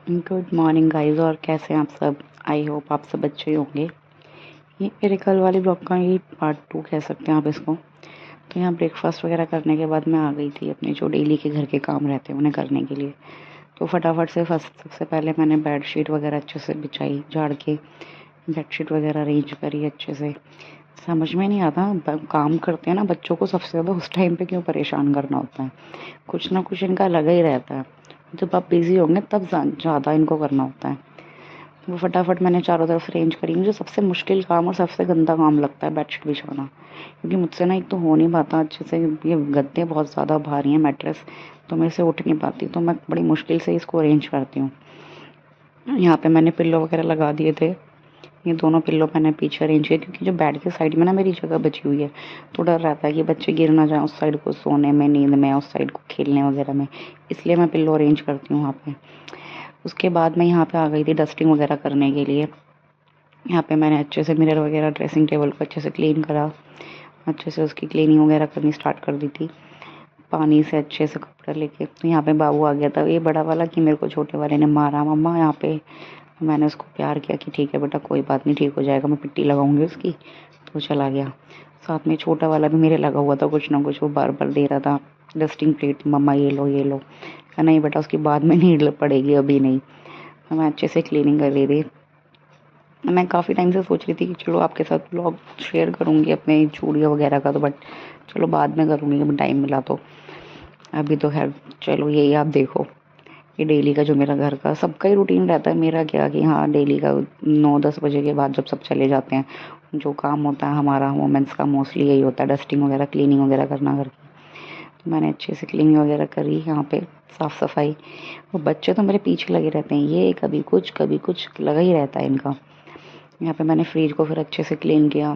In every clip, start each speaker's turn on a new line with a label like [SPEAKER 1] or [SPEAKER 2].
[SPEAKER 1] Good morning guys. और कैसे हैं आप सब? आई होप आप सब अच्छे ही होंगे। ये मेरे कल वाले ब्लॉग का ही पार्ट 2 कह सकते हैं आप इसको। तो यहाँ ब्रेकफास्ट वगैरह करने के बाद मैं आ गई थी अपने जो डेली के घर के काम रहते हैं उन्हें करने के लिए। तो फटाफट से सबसे पहले मैंने बेडशीट वगैरह अच्छे से बिछाई, झाड़ के बेडशीट वगैरह अरेंज करी अच्छे से। समझ में नहीं आता काम करते हैं ना बच्चों को सबसे ज़्यादा उस टाइम पे क्यों परेशान करना होता है। कुछ ना कुछ इनका लगा ही रहता है। जब आप बिज़ी होंगे तब ज़्यादा इनको करना होता है। वो फटाफट मैंने चारों तरफ अरेंज करी। मुझे सबसे मुश्किल काम और सबसे गंदा काम लगता है बेडशीट बिछाना, क्योंकि मुझसे ना एक तो हो नहीं पाता अच्छे से। ये गद्दे बहुत ज़्यादा भारी हैं, मैट्रेस, तो मेरे से उठ नहीं पाती, तो मैं बड़ी मुश्किल से इसको अरेंज करती हूँ। यहाँ पे मैंने पिल्लो वगैरह लगा दिए थे। ये दोनों पिल्लो मैंने पीछे अरेंज किए, क्योंकि जो बेड के साइड में ना मेरी जगह बची हुई है, तो डर रहता है कि बच्चे गिर ना जाएं उस साइड को सोने में, नींद में, उस साइड को खेलने वगैरह में, इसलिए मैं पिल्लो अरेंज करती हूँ वहाँ पे। उसके बाद मैं यहाँ पे आ गई थी डस्टिंग वगैरह करने के लिए। यहाँ पे मैंने अच्छे से मिरर वगैरह, ड्रेसिंग टेबल को अच्छे से क्लीन करा, अच्छे से उसकी क्लीनिंग वगैरह करनी स्टार्ट कर दी थी पानी से अच्छे से कपड़ा लेके। तो यहाँ पे बाबू आ गया था, ये बड़ा वाला, कि मेरे को छोटे वाले ने मारा मम्मा यहाँ पे। मैंने उसको प्यार किया कि ठीक है बेटा, कोई बात नहीं, ठीक हो जाएगा, मैं पिट्टी लगाऊंगी उसकी। तो चला गया। साथ में छोटा वाला भी मेरे लगा हुआ था, कुछ ना कुछ वो बार बार दे रहा था, डस्टिंग प्लेट, मम्मा ये लो ये लो। नहीं बेटा, उसकी बाद में नीड पड़ेगी, अभी नहीं। तो मैं अच्छे से क्लीनिंग कर रही थी। मैं काफ़ी टाइम से सोच रही थी कि चलो आपके साथ ब्लॉग शेयर करूँगी अपने चूड़ियाँ वगैरह का, तो बट चलो बाद में करूँगी जब टाइम मिला तो। अभी तो खैर चलो यही आप देखो। ये डेली का जो मेरा घर का सबका ही रूटीन रहता है, मेरा क्या कि हाँ डेली का 9-10 बजे के बाद जब सब चले जाते हैं, जो काम होता है हमारा वुमेंस का मोस्टली यही होता है, डस्टिंग वगैरह, क्लीनिंग वगैरह करना घर की। तो मैंने अच्छे से क्लीनिंग वगैरह करी यहाँ पे, साफ़ सफाई। वो बच्चे तो मेरे पीछे लगे रहते हैं, ये कभी कुछ लगा ही रहता है इनका। यहाँ पे मैंने फ्रिज को फिर अच्छे से क्लीन किया।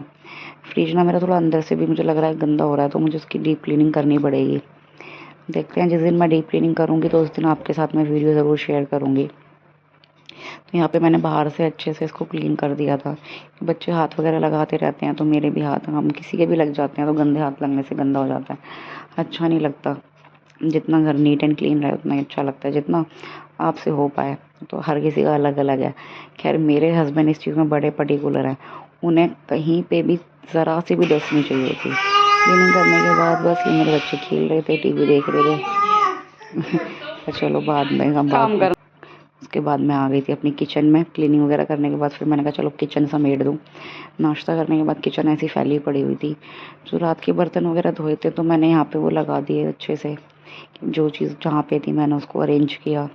[SPEAKER 1] फ्रिज ना मेरा थोड़ा अंदर से भी मुझे लग रहा है गंदा हो रहा है, तो मुझे उसकी डीप क्लीनिंग करनी पड़ेगी। देखते हैं, जिस दिन मैं डीप क्लीनिंग करूँगी तो उस दिन आपके साथ मैं वीडियो ज़रूर शेयर करूँगी। तो यहाँ पे मैंने बाहर से अच्छे से इसको क्लीन कर दिया था। बच्चे हाथ वगैरह लगाते रहते हैं तो मेरे भी हाथ, हम किसी के भी लग जाते हैं, तो गंदे हाथ लगने से गंदा हो जाता है, अच्छा नहीं लगता। जितना घर नीट एंड क्लीन रहे उतना ही अच्छा लगता है, जितना आपसे हो पाए। तो हर किसी का अलग अलग है। खैर मेरे हस्बैंड इस चीज़ में बड़े पर्टिकुलर हैं, उन्हें कहीं पे भी ज़रा सी भी डस्ट नहीं चाहिए होती। क्लीनिंग करने के बाद बस ये मेरे बच्चे खेल रहे थे, टीवी देख रहे थे। तो चलो बाद में हम काम कर। उसके बाद मैं आ गई थी अपनी किचन में। क्लीनिंग वगैरह करने के बाद फिर मैंने कहा चलो किचन समेट दूँ। नाश्ता करने के बाद किचन ऐसी फैली पड़ी हुई थी। जो रात के बर्तन वगैरह धोए थे तो मैंने यहाँ पे वो लगा दिए अच्छे से, जो चीज़ जहाँ पे थी मैंने उसको अरेंज किया।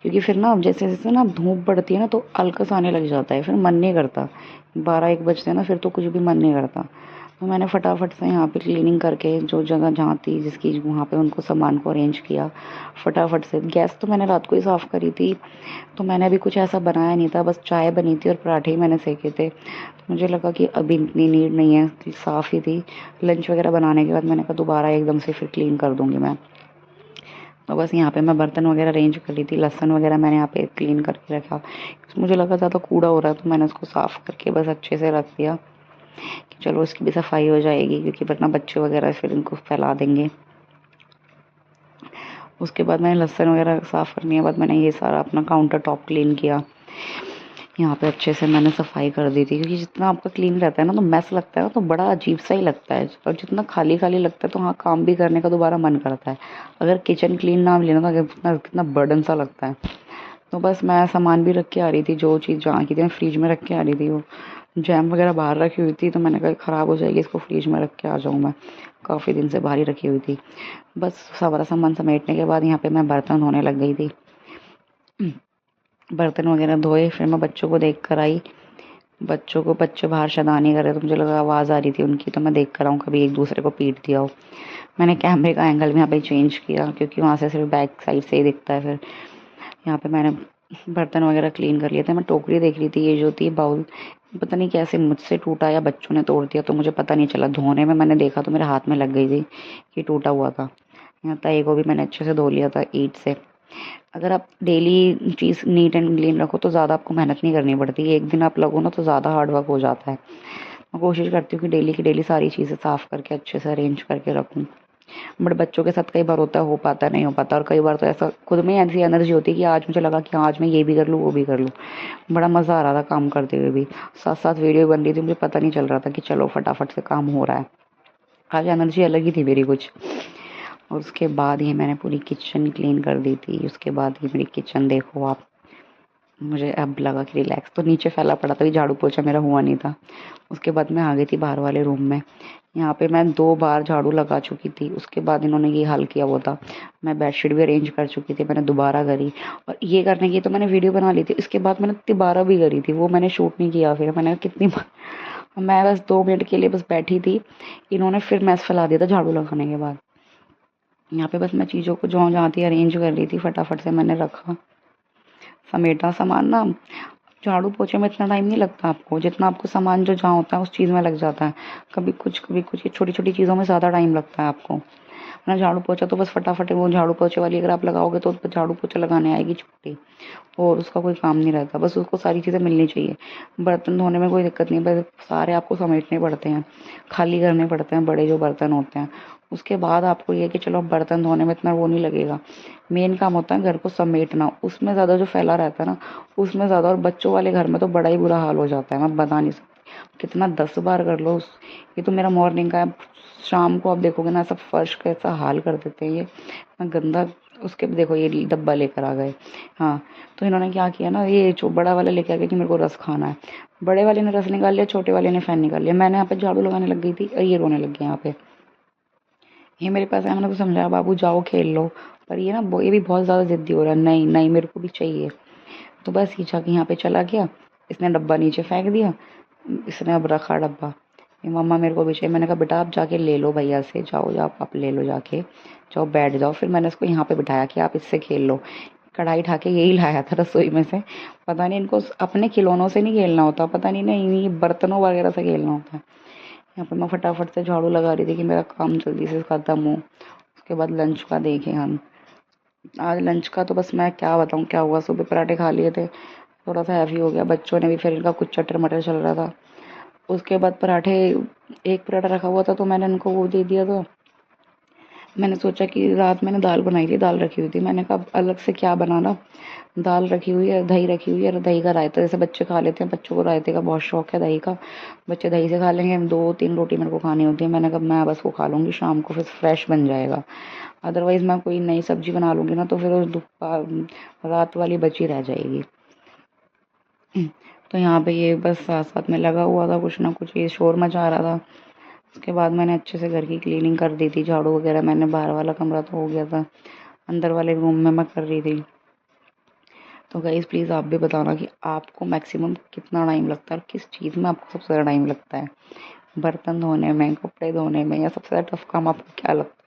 [SPEAKER 1] क्योंकि फिर ना जैसे जैसे ना धूप बढ़ती है ना तो अलकस आने लग जाता है, फिर मन नहीं करता। 12-1 बजते हैं ना, फिर तो कुछ भी मन नहीं करता। तो मैंने फटाफट से यहाँ पे क्लीनिंग करके जो जगह जहाँ थी जिसकी, वहाँ पे उनको सामान को अरेंज किया फटाफट से। गैस तो मैंने रात को ही साफ़ करी थी, तो मैंने अभी कुछ ऐसा बनाया नहीं था, बस चाय बनी थी और पराठे ही मैंने सेके थे। तो मुझे लगा कि अभी इतनी नीड नहीं है, साफ़ ही थी। लंच वगैरह बनाने के बाद मैंने कहा दोबारा एकदम से फिर क्लीन कर दूँगी मैं। तो बस यहाँ पे मैं बर्तन वगैरह अरेंज कर ली थी। लहसुन वगैरह मैंने यहाँ पे क्लीन करके रखा। मुझे लगा ज़्यादा कूड़ा हो रहा है तो मैंने उसको साफ़ करके बस अच्छे से रख दिया कि चलो इसकी भी सफाई हो जाएगी, क्योंकि वरना बच्चे वगैरह फिर इनको फैला देंगे। उसके बाद मैंने लहसुन वगैरह साफ़ करने के बाद मैंने ये सारा अपना काउंटर टॉप क्लीन किया। यहाँ पे अच्छे से मैंने सफाई कर दी थी, क्योंकि जितना आपका क्लीन रहता है ना तो मैस लगता है ना तो बड़ा अजीब सा ही लगता है, और जितना खाली खाली लगता है तो हाँ काम भी करने का दोबारा मन करता है। अगर किचन क्लीन ना मिले ना तो कितना कितना बर्डन सा लगता है। तो बस मैं सामान भी रख के आ रही थी, जो चीज़ जहाँ की थी मैं फ्रिज में रख के आ रही थी। वो जैम वगैरह बाहर रखी हुई थी तो मैंने कहा ख़राब हो जाएगी, इसको फ्रिज में रख के आ जाऊँ मैं। काफ़ी दिन से बाहर ही रखी हुई थी। बस सारा सामान समेटने के बाद यहाँ पे मैं बर्तन धोने लग गई थी। बर्तन वगैरह धोए, फिर मैं बच्चों को देख कर आई। बच्चे बाहर शैतानी कर रहे थे, तो मुझे लगा आवाज़ आ रही थी उनकी, तो मैं देख कर आऊँ कभी एक दूसरे को पीट दिया हो। मैंने कैमरे का एंगल भी यहाँ पे चेंज किया, क्योंकि वहाँ से सिर्फ बैक साइड से ही दिखता है। फिर यहाँ पे मैंने बर्तन वगैरह क्लीन कर लिए थे। मैं टोकरी देख रही थी, ये जो थी बाउल, पता नहीं कैसे मुझसे टूटा या बच्चों ने तोड़ दिया, तो मुझे पता नहीं चला। धोने में मैंने देखा तो मेरे हाथ में लग गई थी कि टूटा हुआ था। यहाँ तय को भी मैंने अच्छे से धो लिया था ईंट से। अगर आप daily cheese neat and clean रखो तो ज़्यादा आपको मेहनत नहीं करनी पड़ती। एक दिन आप लगो ना तो ज़्यादा हार्ड वर्क हो जाता है। मैं कोशिश करती हूँ कि डेली की डेली सारी चीज़ें साफ़ करके अच्छे से अरेंज करके रखूँ। बट बच्चों के साथ कई बार होता है, हो पाता है, नहीं हो पाता। और कई बार तो ऐसा खुद में ऐसी एनर्जी होती है कि आज मुझे लगा कि आज मैं ये भी कर लूँ, वो भी कर लूँ। बड़ा मज़ा आ रहा था काम करते हुए भी, साथ साथ वीडियो बन रही थी, मुझे पता नहीं चल रहा था कि चलो फटाफट से काम हो रहा है। आज एनर्जी अलग ही थी मेरी कुछ। और उसके बाद ही मैंने पूरी किचन क्लीन कर दी थी। उसके बाद ही मेरी किचन देखो आप, मुझे अब लगा कि रिलैक्स। तो नीचे फैला पड़ा था, झाड़ू पोछा मेरा हुआ नहीं था। उसके बाद मैं आ गई थी बाहर वाले रूम में। यहाँ पे मैं 2 बार झाड़ू लगा चुकी थी, उसके बाद इन्होंने ये हाल किया वो था। मैं बेडशीट भी अरेंज कर चुकी थी, मैंने दोबारा करी। और ये करने की तो मैंने वीडियो बना ली थी, इसके बाद मैंने दोबारा भी करी थी, वो मैंने शूट नहीं किया। फिर मैंने कितनी बार, मैं बस 2 मिनट के लिए बस बैठी थी, इन्होंने फिर मैस फैला दिया था झाड़ू लगाने के बाद। यहाँ पे बस मैं चीज़ों को जो जहाँ थी अरेंज कर रही थी, फटाफट से मैंने रखा, समेटा सामान ना। झाड़ू पोछे में इतना टाइम नहीं लगता आपको, जितना आपको सामान जो जहाँ होता है उस चीज़ में लग जाता है। कभी कुछ ये छोटी छोटी चीज़ों में ज़्यादा टाइम लगता है आपको ना। झाड़ू पोछा तो बस फटाफट, वो झाड़ू पोछे वाली अगर आप लगाओगे तो झाड़ू पोछा लगाने आएगी छुट्टी, और उसका कोई काम नहीं रहता। बस उसको सारी चीज़ें मिलनी चाहिए। बर्तन धोने में कोई दिक्कत नहीं, बस सारे आपको समेटने पड़ते हैं, खाली करने पड़ते हैं बड़े जो बर्तन होते हैं। उसके बाद आपको ये कि चलो बर्तन धोने में इतना वो नहीं लगेगा। मेन काम होता है घर को समेटना, उसमें ज़्यादा जो फैला रहता है ना, उसमें ज़्यादा। और बच्चों वाले घर में तो बड़ा ही बुरा हाल हो जाता है, मैं बता नहीं सकती कितना 10 बार कर लो। ये तो मेरा मॉर्निंग का है, शाम को आप देखोगे ना ऐसा फर्श का ऐसा हाल कर देते हैं ये, इतना गंदा। उसके देखो ये डब्बा लेकर आ गए। हाँ, तो इन्होंने क्या किया ना, ये जो बड़ा वाला लेके आ गया कि मेरे को रस खाना है। बड़े वाले ने रस निकाल लिया, छोटे वाले ने फैन निकाल लिया। मैंने यहाँ पे झाड़ू लगाने लग गई थी और ये रोने लग गया यहाँ पे। ये मेरे पास आया, मैंने तो समझाया बाबू जाओ खेल लो, पर ये ना ये भी बहुत ज़्यादा ज़िद्दी हो रहा है, नहीं नहीं मेरे को भी चाहिए। तो बस ये जाके यहाँ पे चला गया, इसने डब्बा नीचे फेंक दिया, इसने अब रखा डब्बा। ये मम्मा मेरे को भी चाहिए। मैंने कहा बेटा आप जाके ले लो भैया से, जाओ जाओ आप ले लो जाके, जाओ बैठ जाओ। फिर मैंने इसको यहाँ पे बिठाया कि आप इससे खेल लो। कढ़ाई उठा के यही लाया था रसोई में से। पता नहीं इनको अपने खिलौनों से नहीं खेलना होता, पता नहीं, नहीं ये बर्तनों वगैरह से खेलना होता है। यहाँ पे मैं फटाफट से झाड़ू लगा रही थी कि मेरा काम जल्दी से खत्म हो। उसके बाद लंच का देखें हम। आज लंच का तो बस मैं क्या बताऊँ क्या हुआ, सुबह पराठे खा लिए थे, थोड़ा सा हैवी हो गया बच्चों ने भी, फिर इनका कुछ चटर मटर चल रहा था। उसके बाद पराठे, एक पराठा रखा हुआ था तो मैंने इनको वो दे दिया था। मैंने सोचा कि रात मैंने दाल बनाई थी, दाल रखी हुई थी, मैंने कहा अलग से क्या बनाना, दाल रखी हुई है, दही रखी हुई है, दही का रायता जैसे बच्चे खा लेते हैं, बच्चों को रायते का बहुत शौक है, दही का, बच्चे दही से खा लेंगे। 2-3 रोटी मेरे को खानी होती है, मैंने कहा मैं बस वो खा लूँगी शाम को, फिर फ्रेश बन जाएगा। अदरवाइज़ मैं कोई नई सब्जी बना लूँगी ना तो फिर उस रात वाली बची रह जाएगी। तो यहाँ पे ये बस साथ साथ में लगा हुआ था, कुछ ना कुछ ये शोर मचा रहा था। उसके बाद मैंने अच्छे से घर की क्लीनिंग कर दी थी, झाड़ू वगैरह मैंने, बाहर वाला कमरा तो हो गया था, अंदर वाले रूम में मैं कर रही थी। तो गाइज़ प्लीज़ आप भी बताना कि आपको मैक्सिमम कितना टाइम लगता है और किस चीज़ में आपको सबसे ज़्यादा टाइम लगता है, बर्तन धोने में, कपड़े धोने में, या सबसे ज़्यादा टफ काम आपको क्या लगता है।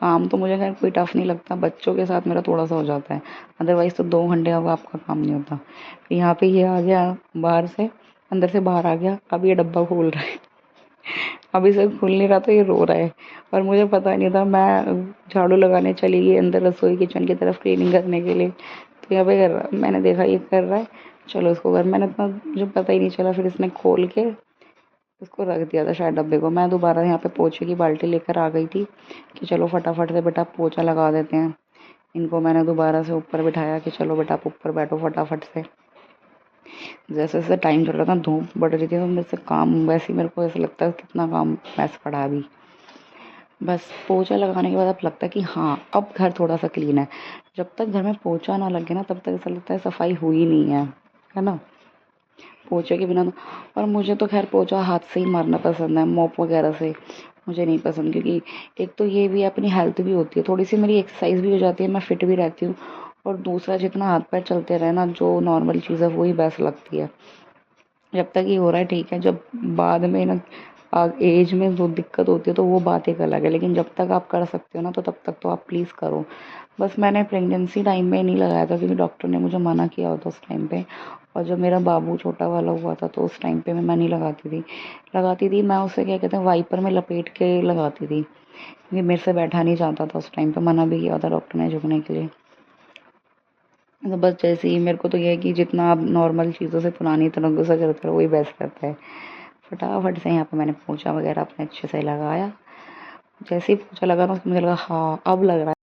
[SPEAKER 1] काम तो मुझे खैर कोई टफ नहीं लगता, बच्चों के साथ मेरा थोड़ा सा हो जाता है, अदरवाइज़ तो 2 घंटे का आपका काम नहीं होता। फिर यहाँ पे ये आ गया बाहर से, अंदर से बाहर आ गया, अब ये डब्बा खोल रहा है। अभी से खुल नहीं रहा तो ये रो रहा है, और मुझे पता नहीं था। मैं झाड़ू लगाने चली गई अंदर रसोई किचन की तरफ क्लीनिंग करने के लिए, तो यहाँ पे कर रहा, मैंने देखा ये कर रहा है, चलो इसको कर, मैंने इतना मुझे पता ही नहीं चला। फिर इसने खोल के उसको रख दिया था शायद डब्बे को। मैं दोबारा यहाँ पे पोछे की बाल्टी लेकर आ गई थी कि चलो फटाफट से बेटा पोछा लगा देते हैं। इनको मैंने दोबारा से ऊपर बिठाया कि चलो बेटा आप ऊपर बैठो फटाफट से। जैसे जैसे टाइम चल रहा था, धूप बढ़ रही थी, तो मेरे से काम वैसे ही मेरे को ऐसा लगता है कितना काम मैस पड़ा अभी। बस पोछा लगाने के बाद अब लगता है कि हाँ अब घर थोड़ा सा क्लीन है। जब तक घर में पोछा ना लगे ना तब तक ऐसा लगता है सफाई हुई नहीं है ना, पोछे के बिना तो। और मुझे तो खैर पोछा हाथ से ही मारना पसंद है, मॉप वगैरह से मुझे नहीं पसंद, क्योंकि एक तो ये भी अपनी हेल्थ भी होती है, थोड़ी सी मेरी एक्सरसाइज भी हो जाती है, मैं फिट भी रहती हूँ। और दूसरा जितना हाथ पैर चलते रहे ना, जो नॉर्मल चीज़ है वही बेस्ट लगती है। जब तक ये हो रहा है ठीक है, जब बाद में ना एज में जो दिक्कत होती है तो वो बात एक अलग है, लेकिन जब तक आप कर सकते हो ना तो तब तक तो आप प्लीज़ करो। बस मैंने प्रेगनेंसी टाइम में नहीं लगाया था, क्योंकि डॉक्टर ने मुझे मना किया होता उस टाइम पे। और जब मेरा बाबू छोटा वाला हुआ था तो उस टाइम पे मैं नहीं लगाती थी मैं उसे क्या कहते हैं वाइपर में लपेट के लगाती थी, क्योंकि मेरे से बैठा नहीं जाता था उस टाइम पे, मना भी किया था डॉक्टर ने झुकने के लिए। तो बस जैसे ही मेरे को तो ये है कि जितना आप नॉर्मल चीज़ों से पुरानी तरीकों से करते रहो वही बेस्ट रहता है। फटाफट से यहाँ पे मैंने पोछा वगैरह अपने अच्छे से लगाया, जैसे ही पोछा लगा ना मुझे लगा हाँ अब लग रहा है।